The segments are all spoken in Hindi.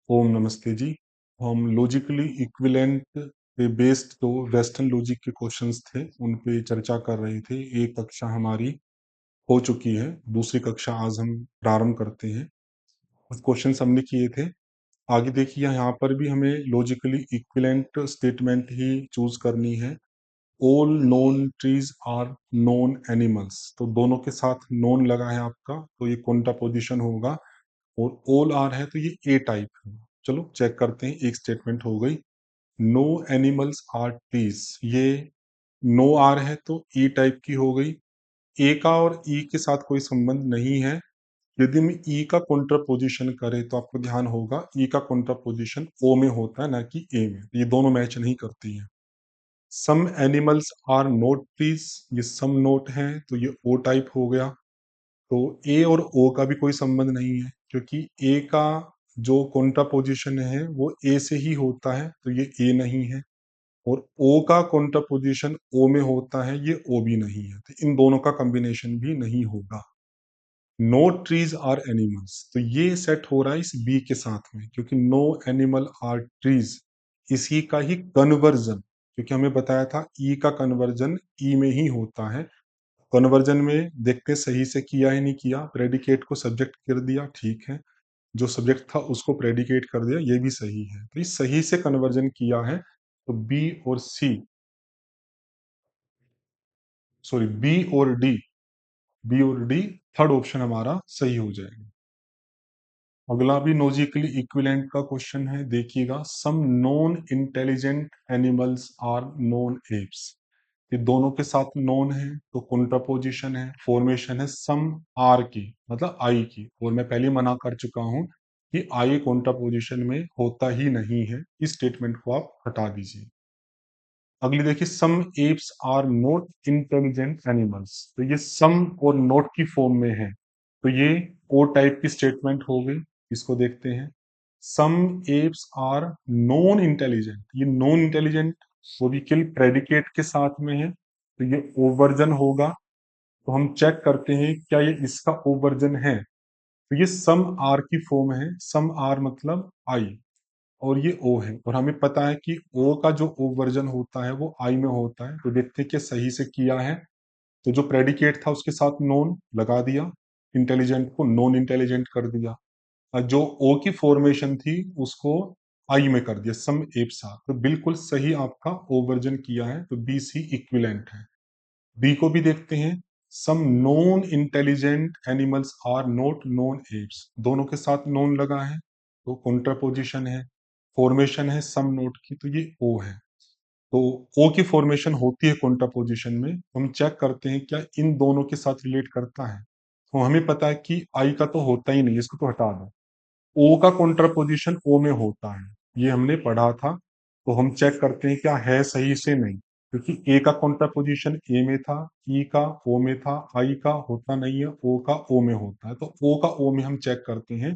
ओम नमस्ते जी। हम लॉजिकली इक्विवेलेंट पे बेस्ड जो वेस्टर्न लॉजिक के क्वेश्चंस थे उन पे चर्चा कर रहे थे। एक कक्षा हमारी हो चुकी है, दूसरी कक्षा आज हम प्रारंभ करते हैं। कुछ क्वेश्चंस हमने किए थे। आगे देखिए यहाँ पर भी हमें लॉजिकली इक्विवेलेंट स्टेटमेंट ही चूज करनी है। All known trees are known animals, तो दोनों के साथ नोन लगा है आपका, तो ये कौन-सा पोजीशन होगा। और ऑल आर है तो ये ए टाइप है। चलो चेक करते हैं। एक स्टेटमेंट हो गई। नो एनिमल्स आर ट्रीज, ये नो आर है तो ई टाइप की हो गई। ए का और ई के साथ कोई संबंध नहीं है। यदि हम ई का कॉन्ट्रापोजिशन करें तो आपको ध्यान होगा ई का कॉन्ट्रापोजिशन ओ में होता है, ना कि ए में। ये दोनों मैच नहीं करती हैं। Some animals are not trees, ये सम नोट है तो ये ओ टाइप हो गया। तो ए और ओ का भी कोई संबंध नहीं है, क्योंकि ए का जो कॉन्ट्रापोजिशन है वो ए से ही होता है, तो ये ए नहीं है। और ओ का कॉन्ट्रापोजिशन ओ में होता है, ये ओ भी नहीं है, तो इन दोनों का कॉम्बिनेशन भी नहीं होगा। नो ट्रीज आर एनिमल्स, तो ये सेट हो रहा है इस बी के साथ में, क्योंकि नो एनिमल आर ट्रीज इसी का ही कन्वर्जन, क्योंकि हमें बताया था ई का कन्वर्जन ई में ही होता है। कन्वर्जन में देखते सही से किया ही नहीं किया। प्रेडिकेट को सब्जेक्ट कर दिया, ठीक है। जो सब्जेक्ट था उसको प्रेडिकेट कर दिया, ये भी सही है। तो ये सही से कन्वर्जन किया है, तो बी और सी, सॉरी बी और डी थर्ड ऑप्शन हमारा सही हो जाएगा। अगला भी लॉजिकली इक्विवेलेंट का क्वेश्चन है, देखिएगा। Some non intelligent animals are non apes, ये दोनों के साथ नॉन है तो कॉन्ट्रापोजिशन है। फॉर्मेशन है सम आर की, मतलब आई की, और मैं पहले मना कर चुका हूं कि आई कॉन्ट्रापोजिशन में होता ही नहीं है। इस स्टेटमेंट को आप हटा दीजिए। अगली देखिए, some apes are not intelligent animals, तो ये सम और नॉट की फॉर्म में है, तो ये ओ टाइप की स्टेटमेंट हो गई। इसको देखते हैं। Some apes are non intelligent, ये नॉन इंटेलिजेंट वो भी किल प्रेडिकेट के साथ में है, तो ये ओवर्जन होगा। तो हम चेक करते हैं क्या ये इसका ओवर्जन है। तो ये सम आर की फॉर्म है। सम आर मतलब आई, और ये ओ है, और हमें पता है कि ओ का जो ओ वर्जन होता है वो आई में होता है। तो देखते हैं कि सही से किया है। तो जो प्रेडिकेट था उसके साथ नॉन लगा दिया, इंटेलिजेंट को नॉन इंटेलिजेंट कर दिया, और जो ओ की फॉर्मेशन थी उसको आई में कर दिया, सम एप सा। तो बिल्कुल सही आपका ओ वर्जन किया है, तो बी सी इक्विवेलेंट है। बी को भी देखते हैं। Some non intelligent animals are not non apes, दोनों के साथ नॉन लगा है तो कॉन्ट्रापोजिशन है। फॉर्मेशन है सम नोट की, तो ये ओ है। तो ओ की फॉर्मेशन होती है कॉन्ट्रापोजिशन में। हम चेक करते हैं क्या इन दोनों के साथ रिलेट करता है। तो हमें पता है कि आई का तो होता ही नहीं, इसको तो हटा दो। ओ का कॉन्ट्रापोजिशन ओ में होता है, ये हमने पढ़ा था। तो हम चेक करते हैं क्या है सही से, नहीं, क्योंकि ए का कॉन्ट्रापोजिशन ए में था, ई का ओ में था, आई का होता नहीं है, ओ का ओ में होता है। तो ओ का ओ में हम चेक करते हैं।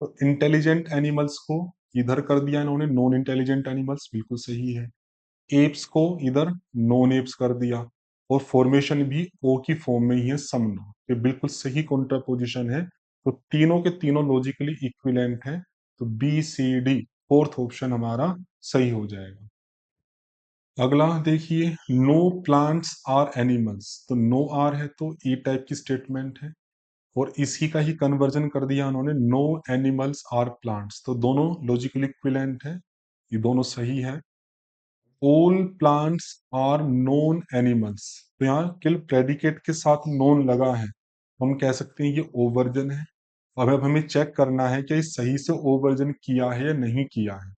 तो इंटेलिजेंट एनिमल्स को इधर कर दिया इन्होंने, नॉन इंटेलिजेंट एनिमल्स, बिल्कुल सही है। एप्स को इधर नॉन एप्स कर दिया, और फॉर्मेशन भी ओ की फॉर्म में ही है, समनो। ये बिल्कुल सही कॉन्ट्रापोजिशन है। तो तीनों के तीनों लॉजिकली इक्विवेलेंट है, तो B C D fourth option हमारा सही हो जाएगा। अगला देखिए, नो प्लांट्स आर एनिमल्स, तो नो आर है तो ई टाइप की स्टेटमेंट है, और इसी का ही कन्वर्जन कर दिया उन्होंने, नो एनिमल्स आर प्लांट्स, तो दोनों लॉजिकली इक्विवेलेंट है, ये दोनों सही है। All plants are non animals, तो यहाँ किल प्रेडिकेट के साथ नॉन लगा है, हम कह सकते हैं ये ओवर्जन है। अब हमें चेक करना है कि सही से ओवर्जन किया है या नहीं किया है।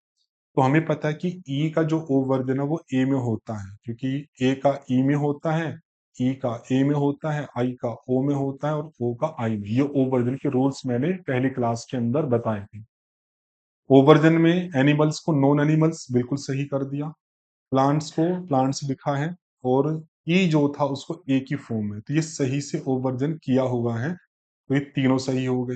तो हमें पता है कि ई का जो ओवर्जन है वो ए में होता है, क्योंकि ए का ई में होता है, ई का ए में होता है, आई का ओ में होता है, और ओ का आई में। ये ओवर्जन के रूल्स मैंने पहली क्लास के अंदर बताए थे। ओवर्जन में एनिमल्स को नॉन एनिमल्स बिल्कुल सही कर दिया, प्लांट्स को प्लांट्स लिखा है, और ई जो था उसको ए की फॉर्म में, तो ये सही से ओवर्जन किया हुआ है, तो ये तीनों सही हो गए।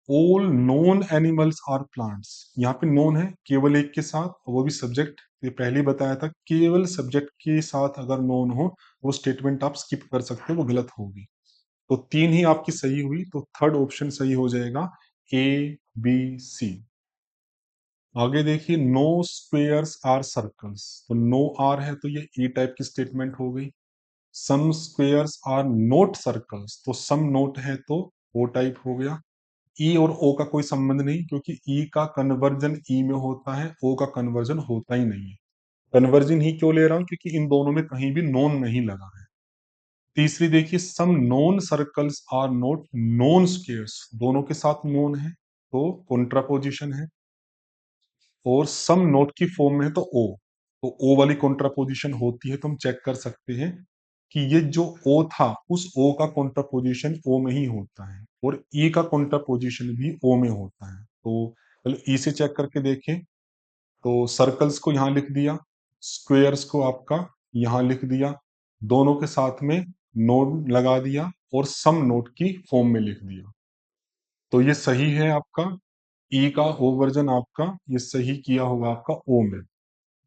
All non animals are plants, यहाँ पे नॉन है केवल एक के साथ, और वो भी सब्जेक्ट। ये पहले ही बताया था, केवल सब्जेक्ट के साथ अगर नॉन हो वो स्टेटमेंट आप स्किप कर सकते हो, वो गलत होगी। तो तीन ही आपकी सही हुई, तो थर्ड ऑप्शन सही हो जाएगा, ए बी सी। आगे देखिए, नो स्क्वेयर्स आर सर्कल्स, तो नो आर है तो ये ई टाइप की स्टेटमेंट हो गई। Some squares are not circles, तो सम नोट है तो ओ टाइप हो गया। ई और ओ का कोई संबंध नहीं, क्योंकि ई का कन्वर्जन ई में होता है, ओ का कन्वर्जन होता ही नहीं है। कन्वर्जन ही क्यों ले रहा हूं, क्योंकि इन दोनों में कहीं भी नोन नहीं लगा है। तीसरी देखिए, some non circles are not non squares, दोनों के साथ नोन है तो कॉन्ट्रापोजिशन है। और सम नोट की फॉर्म में है तो ओ, तो ओ वाली कॉन्ट्रापोजिशन होती है, तो हम चेक कर सकते हैं कि ये जो ओ था उस ओ का कॉन्ट्रापोजिशन ओ में ही होता है, और ई का कॉन्ट्रापोजिशन भी ओ में होता है। तो चलो ई से चेक करके देखें, तो सर्कल्स को यहां लिख दिया, स्क्वेयर्स को आपका यहां लिख दिया, दोनों के साथ में नोड लगा दिया और सम नोट की फॉर्म में लिख दिया। तो ये सही है आपका। ई का ओ वर्जन आपका ये सही किया होगा आपका ओ में,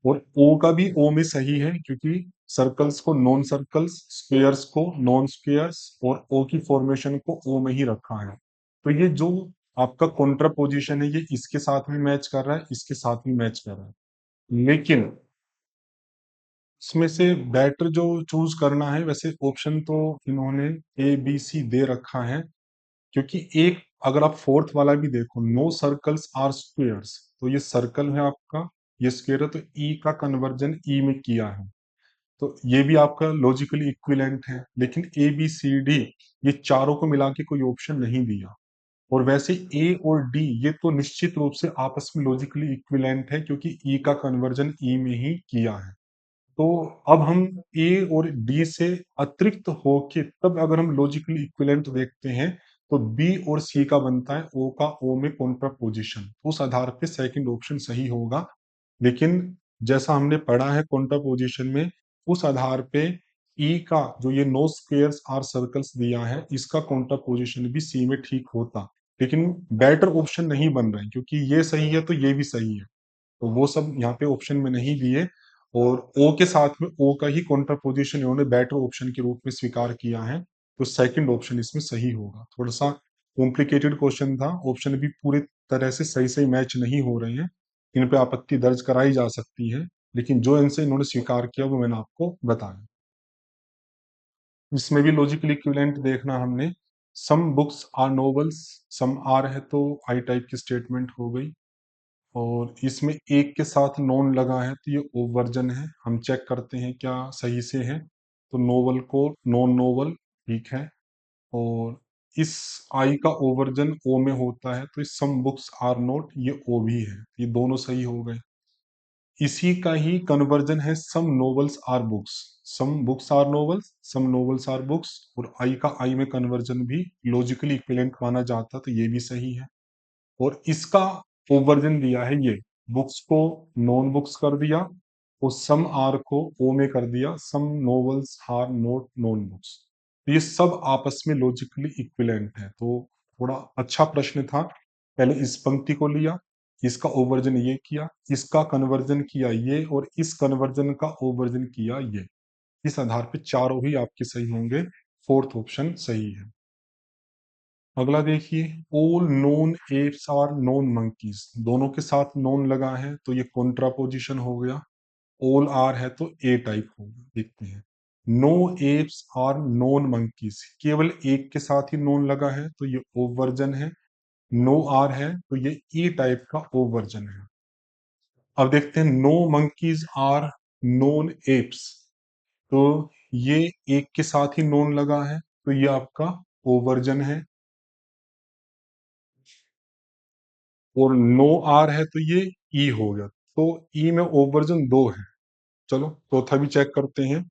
और ओ का भी ओ में सही है, क्योंकि सर्कल्स को नॉन सर्कल्स, स्क्वेयर्स को नॉन स्क्वेयर्स और ओ की फॉर्मेशन को ओ में ही रखा है। तो ये जो आपका कॉन्ट्रापोजिशन है ये इसके साथ में मैच कर रहा है, इसके साथ में मैच कर रहा है। लेकिन इसमें से बेटर जो चूज करना है, वैसे ऑप्शन तो इन्होंने ए बी सी दे रखा है, क्योंकि एक अगर आप फोर्थ वाला भी देखो, नो सर्कल्स आर स्क्वेयर्स, तो ये सर्कल है आपका, ये स्क्वेयर है, तो ई का कन्वर्जन ई में किया है, तो ये भी आपका लॉजिकली इक्विवेलेंट है। लेकिन ए बी सी डी ये चारों को मिला के कोई ऑप्शन नहीं दिया। और वैसे ए और डी ये तो निश्चित रूप से आपस में लॉजिकली इक्विवेलेंट है, क्योंकि ई का कन्वर्जन ई में ही किया है। तो अब हम ए और डी से अतिरिक्त होके तब अगर हम लॉजिकली इक्विवेलेंट देखते हैं, तो बी और सी का बनता है ओ का ओ में कॉन्ट्रापोजिशन, उस आधार पे सेकंड ऑप्शन सही होगा। लेकिन जैसा हमने पढ़ा है कॉन्ट्रापोजिशन में, उस आधार पे ई का जो ये नो स्क्वेयर्स आर सर्कल्स दिया है, इसका कॉन्ट्रापोजिशन भी सी में ठीक होता, लेकिन बेटर ऑप्शन नहीं बन रहे, क्योंकि ये सही है तो ये भी सही है, तो वो सब यहाँ पे ऑप्शन में नहीं दिए। और ओ के साथ में ओ का ही कॉन्ट्रापोजिशन इन्होंने बेटर ऑप्शन के रूप में स्वीकार किया है, तो सेकंड ऑप्शन इसमें सही होगा। थोड़ा सा कॉम्प्लिकेटेड क्वेश्चन था, ऑप्शन भी पूरी तरह से सही सही मैच नहीं हो रहे हैं, इन पे आपत्ति दर्ज कराई जा सकती है, लेकिन जो इनसे इन्होंने स्वीकार किया वो मैंने आपको बताया। इसमें भी लॉजिकल इक्विवेलेंट देखना हमने, some books are novels, some are है तो आई टाइप की स्टेटमेंट हो गई, और इसमें एक के साथ नॉन लगा है तो ये ओ वर्जन है। हम चेक करते हैं क्या सही से है, तो नोवल को नॉन नोवल ठीक है, और इस आई का ओ वर्जन ओ में होता है, तो इस सम बुक्स आर नोट ये ओ भी है, ये दोनों सही हो गए। इसी का ही कन्वर्जन है some novels are books, some books are novels, some novels are books, और आई का आई में कन्वर्जन भी लॉजिकली इक्विवेलेंट माना जाता, तो ये भी सही है। और इसका ओवर्जन दिया है ये, बुक्स को नॉन बुक्स कर दिया और सम आर को ओ में कर दिया, some novels are not non books, तो ये सब आपस में लॉजिकली इक्विवेलेंट है। तो थोड़ा अच्छा प्रश्न था, पहले इस पंक्ति को लिया, इसका ओवर्जन ये किया, इसका कन्वर्जन किया ये, और इस कन्वर्जन का ओवर्जन किया ये, इस आधार पे चारों ही आपके सही होंगे, फोर्थ ऑप्शन सही है। अगला देखिए, all non apes are non monkeys, दोनों के साथ नोन लगा है तो ये कॉन्ट्रापोजिशन हो गया। ऑल आर है तो ए टाइप होगा, देखते हैं। No apes are non monkeys, केवल एक के साथ ही नोन लगा है तो ये ओ वर्जन है। नो आर है तो ये ई टाइप का ओ वर्जन है। अब देखते हैं, no monkeys are non apes, तो ये एक के साथ ही नोन लगा है तो ये आपका ओ वर्जन है। और नो आर है तो ये ई हो गया, तो ई में ओवर्जन दो है। चलो चौथा भी चेक करते हैं,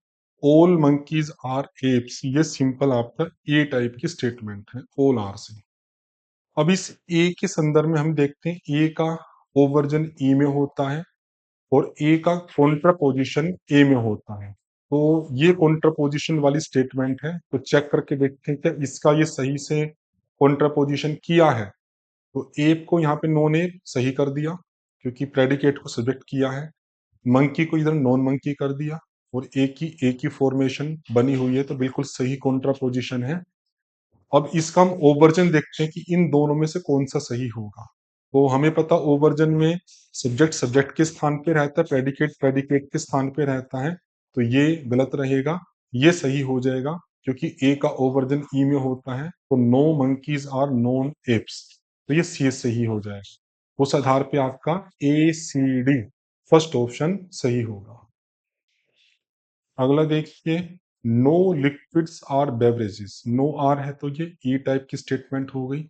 ऑल मंकीज आर एप्स, ये सिंपल आपका ए टाइप की स्टेटमेंट है ऑल आर से। अब इस ए के संदर्भ में हम देखते हैं, ए का ओवर्जन ई में होता है और ए का कॉन्ट्रापोजिशन ए में होता है, तो ये कॉन्ट्रापोजिशन वाली स्टेटमेंट है, तो चेक करके देखते हैं क्या इसका ये सही से कॉन्ट्रापोजिशन किया है। तो एप को यहाँ पे नॉन एप सही कर दिया, क्योंकि प्रेडिकेट को सब्जेक्ट किया है। मंकी को इधर नॉन मंकी कर दिया, और एक ही फॉर्मेशन बनी हुई है, तो बिल्कुल सही कॉन्ट्रापोजिशन है। अब इसका हम ओवर्जन देखते हैं कि इन दोनों में से कौन सा सही होगा। तो हमें पता ओवर्जन में सब्जेक्ट सब्जेक्ट के स्थान पे रहता है, प्रेडिकेट प्रेडिकेट के स्थान पे रहता है, तो ये गलत रहेगा, ये सही हो जाएगा, क्योंकि ए का ओवर्जन ई में होता है, तो no monkeys are non apes, तो ये सी सही हो जाएगा। उस आधार पे आपका A C D first option सही होगा। अगला देखिए, no liquids are beverages, no are है तो ये ई टाइप की स्टेटमेंट हो गई,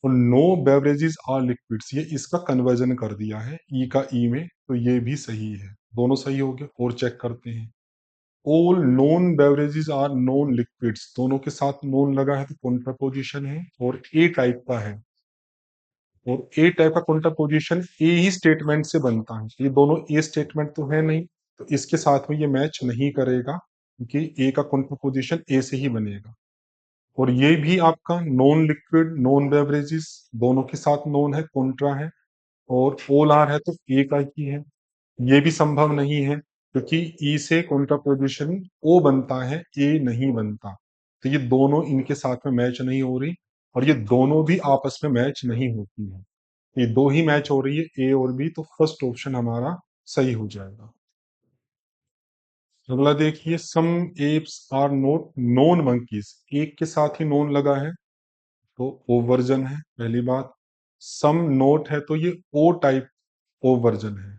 और नो बेवरेजेस आर लिक्विड्स ये इसका कन्वर्जन कर दिया है ई का ई में, तो ये भी सही है, दोनों सही हो गए। और चेक करते हैं, all non beverages are non liquids, दोनों के साथ नॉन लगा है तो कॉन्ट्रापोजिशन है, और ए टाइप का है, और ए टाइप का कॉन्ट्रापोजिशन ए ही स्टेटमेंट से बनता है, ये दोनों ए स्टेटमेंट तो है नहीं, तो इसके साथ में ये मैच नहीं करेगा, क्योंकि ए का कॉन्ट्रापोजिशन ए से ही बनेगा। और ये भी आपका नॉन लिक्विड नॉन बेवरेजेस दोनों के साथ नॉन है, कॉन्ट्रा है, और ऑल आर है तो ए का ही है, ये भी संभव नहीं है, क्योंकि ई से कॉन्ट्रापोजिशन ओ बनता है, ए नहीं बनता, तो ये दोनों इनके साथ में मैच नहीं हो रही, और ये दोनों भी आपस में मैच नहीं होती है, ये दो ही मैच हो रही है, ए और बी, तो फर्स्ट ऑप्शन हमारा सही हो जाएगा। अगला देखिए, some apes are not non monkeys, एक के साथ ही नॉन लगा है तो ओ वर्जन है पहली बात, सम नोट है तो ये ओ टाइप ओ वर्जन है।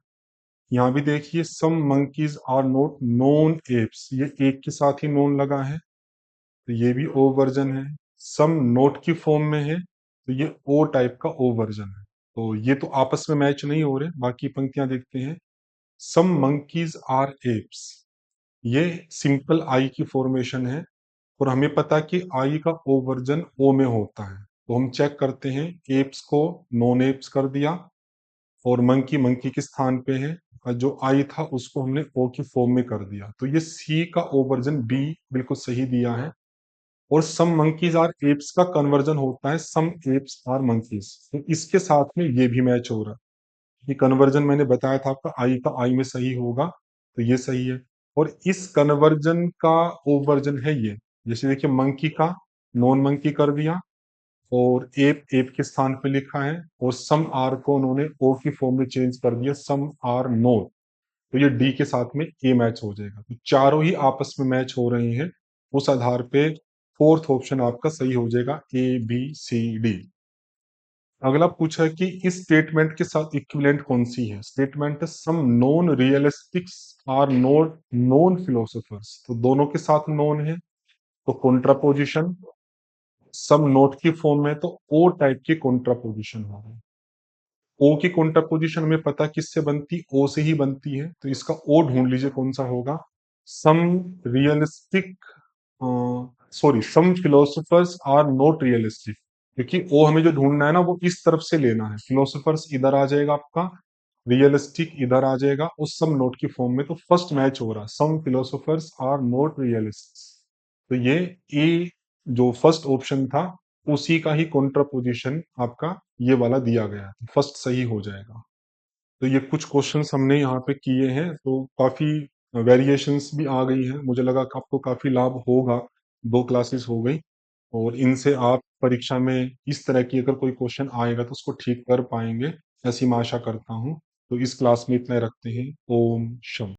यहाँ भी देखिए, some monkeys are not non apes, ये एक के साथ ही नोन लगा है, तो ये भी ओ वर्जन है। सम नोट की फॉर्म में है तो ये ओ टाइप का ओ वर्जन है, तो ये तो आपस में मैच नहीं हो रहे। बाकी पंक्तियां देखते हैं, सम मंकीज आर एप्स, ये सिंपल आई की फॉर्मेशन है, और हमें पता है कि आई का ओ वर्जन ओ में होता है, तो हम चेक करते हैं, एप्स को नॉन एप्स कर दिया, और मंकी मंकी के स्थान पे है, और जो आई था उसको हमने ओ की फॉर्म में कर दिया, तो ये सी का ओ वर्जन बी बिल्कुल सही दिया है। और सम मंकीज आर एप्स का कन्वर्जन होता है सम एप्स आर मंकीज, तो इसके साथ में ये भी मैच हो रहा है, ये कन्वर्जन मैंने बताया था आपका आई का आई में सही होगा, तो ये सही है। और इस कन्वर्जन का ओ वर्जन है ये, जैसे देखिए मंकी का नॉन मंकी कर दिया, और एप एप के स्थान पे लिखा है, और सम आर को उन्होंने ओ की फॉर्म में चेंज कर दिया, सम आर नोट, तो ये डी के साथ में ए मैच हो जाएगा, तो चारों ही आपस में मैच हो रही हैं, उस आधार पे फोर्थ ऑप्शन आपका सही हो जाएगा, ए बी सी डी। अगला पूछा है कि इस स्टेटमेंट के साथ इक्विवेलेंट कौन सी है, स्टेटमेंट है some non realistics are not non philosophers, तो दोनों के साथ नॉन है, तो कॉन्ट्रापोजिशन, सम नोट की फॉर्म में तो ओ टाइप की कॉन्ट्रापोजिशन होगा। ओ की कॉन्ट्रापोजिशन हमें पता किससे बनती, ओ से ही बनती है, तो इसका ओ ढूंढ लीजिए कौन सा होगा, some realistic, sorry some philosophers are not realistic, क्योंकि ओ हमें जो ढूंढना है ना वो इस तरफ से लेना है, फिलोसोफर्स इधर आ जाएगा आपका, रियलिस्टिक इधर आ जाएगा, उस सम नोट की फॉर्म में, तो फर्स्ट मैच हो रहा है, सम फिलोसोफर्स आर नॉट रियलिस्ट, तो ये ए जो फर्स्ट ऑप्शन था उसी का ही कॉन्ट्रापोजिशन आपका ये वाला दिया गया है, फर्स्ट सही हो जाएगा। तो ये कुछ क्वेश्चंस हमने यहाँ पे किए हैं, तो काफी वेरिएशंस भी आ गई हैं, मुझे लगा कि आपको काफी लाभ होगा, दो क्लासेस हो गई, और इनसे आप परीक्षा में इस तरह की अगर कोई क्वेश्चन आएगा तो उसको ठीक कर पाएंगे, ऐसी मैं आशा करता हूँ। तो इस क्लास में इतना ही रखते हैं। ओम शम।